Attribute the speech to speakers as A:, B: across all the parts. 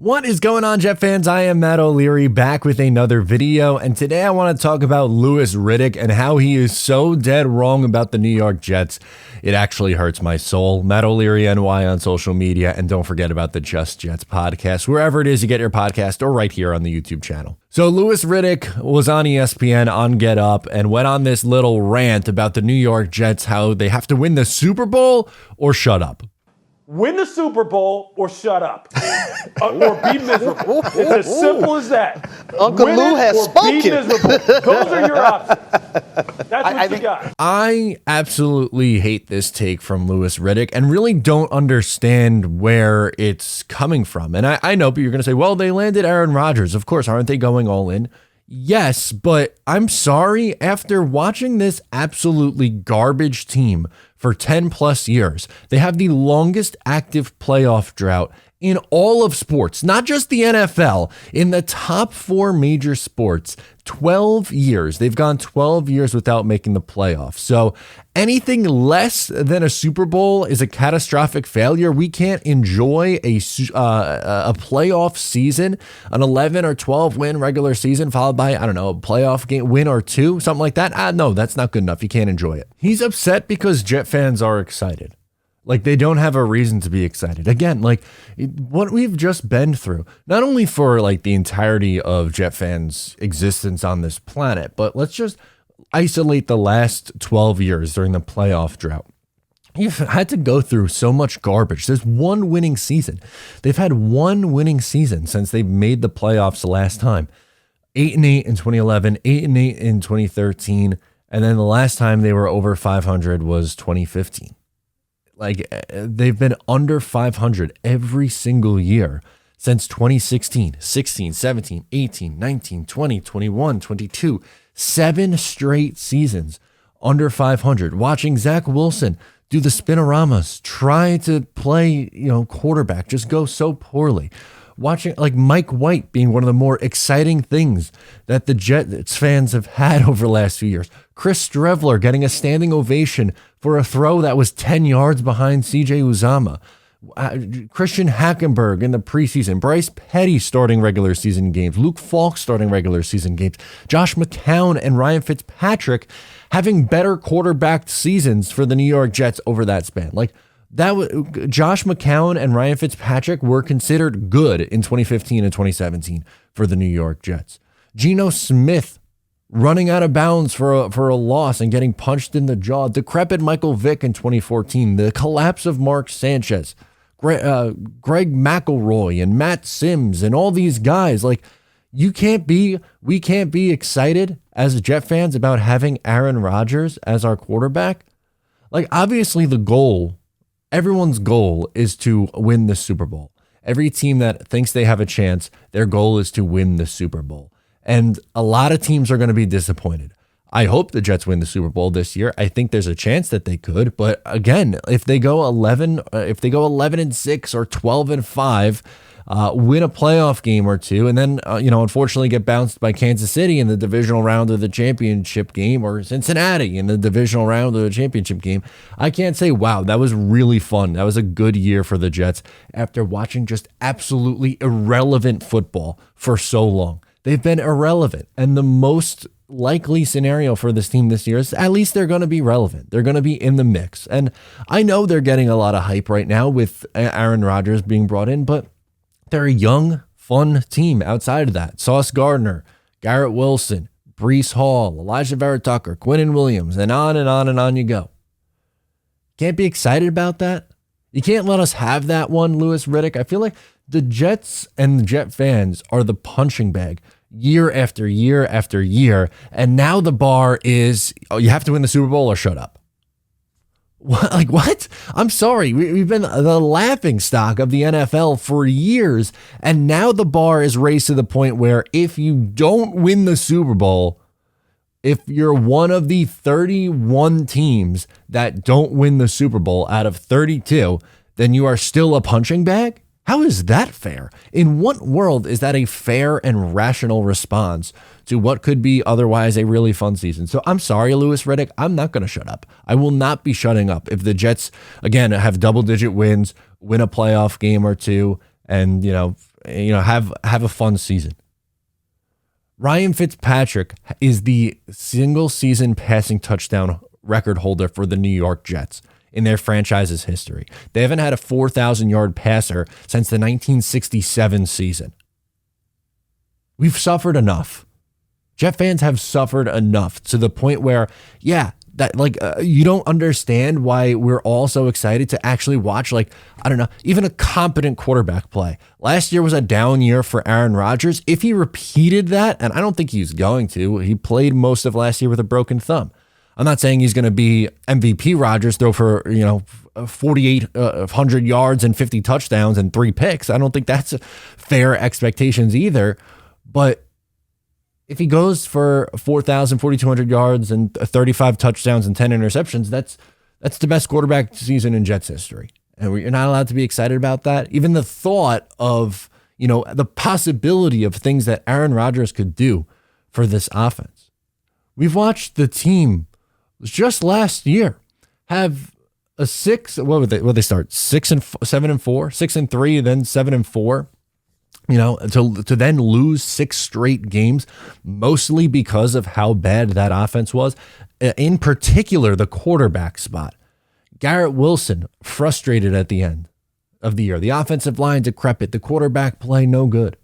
A: What is going on, Jet fans? I am Matt O'Leary back with another video, and today I want to talk about Louis Riddick and how he is so dead wrong about the New York Jets. It actually hurts my soul. Matt O'Leary NY on social media, and don't forget about the Just Jets podcast, wherever it is you get your podcast, or right here on the YouTube channel. So Louis Riddick was on ESPN on Get Up and went on this little rant about the New York Jets, how they have to win the Super Bowl or shut up.
B: Win the Super Bowl or shut up. Or be miserable. It's as simple as that.
C: Uncle Lou has spoken.
B: Be miserable. Those are your options. That's what you got.
A: I absolutely hate this take from Louis Riddick and really don't understand where it's coming from. And I know, but you're going to say, well, they landed Aaron Rodgers. Of course, aren't they going all in? Yes, but I'm sorry, after watching this absolutely garbage team for 10 plus years, they have the longest active playoff drought in all of sports, not just the NFL, in the top four major sports, 12 years. They've gone 12 years without making the playoffs. So anything less than a Super Bowl is a catastrophic failure. We can't enjoy a playoff season, an 11 or 12 win regular season followed by, I don't know, a playoff game win or two, something like that. No, that's not good enough. You can't enjoy it. He's upset because Jet fans are excited. Like, they don't have a reason to be excited. Again, like, what we've just been through, not only for, like, the entirety of Jet fans' existence on this planet, but let's just isolate the last 12 years during the playoff drought. You've had to go through so much garbage. There's one winning season. They've had one winning season since they made the playoffs the last time. 8-8 in 2011, 8-8 in 2013, and then the last time they were over 500 was 2015. Like, they've been under 500 every single year since 2016, 16, 17, 18, 19, 20, 21, 22, 7 straight seasons under 500. Watching Zach Wilson do the spinoramas, try to play, quarterback, just go so poorly. Watching, like, Mike White being one of the more exciting things that the Jets fans have had over the last few years. Chris Streveler getting a standing ovation for a throw that was 10 yards behind CJ Uzomah. Christian Hackenberg in the preseason. Bryce Petty starting regular season games. Luke Falk starting regular season games. Josh McCown and Ryan Fitzpatrick having better quarterbacked seasons for the New York Jets over that span. Like, that was Josh McCown and Ryan Fitzpatrick were considered good in 2015 and 2017 for the New York Jets. Geno Smith running out of bounds for a loss and getting punched in the jaw. Decrepit Michael Vick in 2014. The collapse of Mark Sanchez, Greg McElroy and Matt Sims and all these guys. Like, we can't be excited as Jet fans about having Aaron Rodgers as our quarterback. Like, obviously everyone's goal is to win the Super Bowl. Every team that thinks they have a chance, their goal is to win the Super Bowl. And a lot of teams are going to be disappointed. I hope the Jets win the Super Bowl this year. I think there's a chance that they could. But again, if they go 11-6 or 12-5, win a playoff game or two, and then, unfortunately get bounced by Kansas City in the divisional round of the championship game, or Cincinnati in the divisional round of the championship game, I can't say, wow, that was really fun. That was a good year for the Jets after watching just absolutely irrelevant football for so long. They've been irrelevant, and the most likely scenario for this team this year is at least they're going to be relevant. They're going to be in the mix. And I know they're getting a lot of hype right now with Aaron Rodgers being brought in, but they're a young, fun team outside of that. Sauce Gardner, Garrett Wilson, Breece Hall, Elijah Vera Tucker, Quinnen Williams, and on and on and on you go. Can't be excited about that? You can't let us have that one, Louis Riddick. I feel like the Jets and the Jet fans are the punching bag year after year after year, and now the bar is, you have to win the Super Bowl or shut up. What? Like, what? I'm sorry. We've been the laughing stock of the NFL for years, and now the bar is raised to the point where if you don't win the Super Bowl, if you're one of the 31 teams that don't win the Super Bowl out of 32, then you are still a punching bag? How is that fair? In what world is that a fair and rational response to what could be otherwise a really fun season? So I'm sorry, Louis Riddick, I'm not going to shut up. I will not be shutting up. If the Jets, again, have double-digit wins, win a playoff game or two, and, have a fun season. Ryan Fitzpatrick is the single season passing touchdown record holder for the New York Jets in their franchise's history. They haven't had a 4,000-yard passer since the 1967 season. We've suffered enough. Jet fans have suffered enough to the point where, you don't understand why we're all so excited to actually watch, even a competent quarterback play. Last year was a down year for Aaron Rodgers. If he repeated that, and I don't think he's going to, he played most of last year with a broken thumb. I'm not saying he's going to be MVP Rodgers, throw for, 4,800 yards and 50 touchdowns and 3 picks. I don't think that's fair expectations either. But if he goes for 4,000, 4,200 yards and 35 touchdowns and 10 interceptions, that's the best quarterback season in Jets history. And you're not allowed to be excited about that. Even the thought of, the possibility of things that Aaron Rodgers could do for this offense. We've watched the team just last year have a 6. What would they start? 7-4, 6-3, then 7-4. To then lose 6 straight games, mostly because of how bad that offense was. In particular, the quarterback spot. Garrett Wilson, frustrated at the end of the year. The offensive line decrepit. The quarterback play, no good.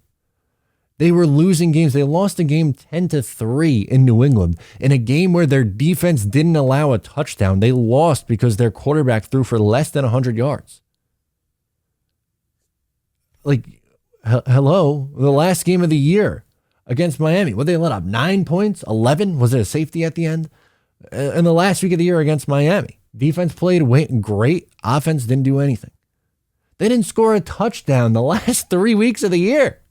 A: They were losing games. They lost a game 10-3 in New England. In a game where their defense didn't allow a touchdown, they lost because their quarterback threw for less than 100 yards. Hello, the last game of the year against Miami. What they let up? 9 points? 11? Was it a safety at the end? In the last week of the year against Miami. Defense played great. Offense didn't do anything. They didn't score a touchdown the last 3 weeks of the year.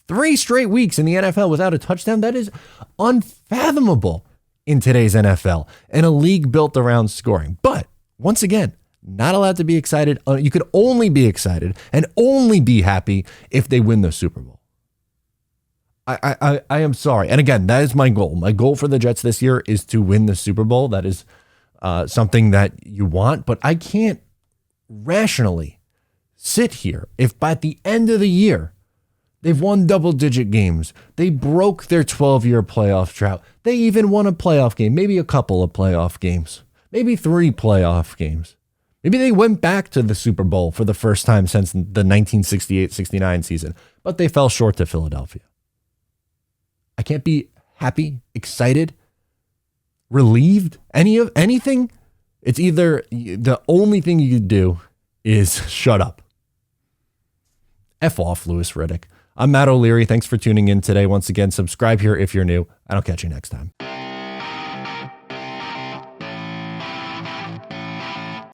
A: 3 straight weeks in the NFL without a touchdown. That is unfathomable in today's NFL and a league built around scoring. But once again, not allowed to be excited. You could only be excited and only be happy if they win the Super Bowl. I am sorry. And again, that is my goal. My goal for the Jets this year is to win the Super Bowl. That is something that you want. But I can't rationally sit here if by the end of the year, they've won double-digit games. They broke their 12-year playoff drought. They even won a playoff game, maybe a couple of playoff games, maybe 3 playoff games. Maybe they went back to the Super Bowl for the first time since the 1968-69 season, but they fell short to Philadelphia. I can't be happy, excited, relieved, anything. It's either the only thing you could do is shut up. F off, Louis Riddick. I'm Matt O'Leary. Thanks for tuning in today. Once again, subscribe here if you're new, and I'll catch you next time.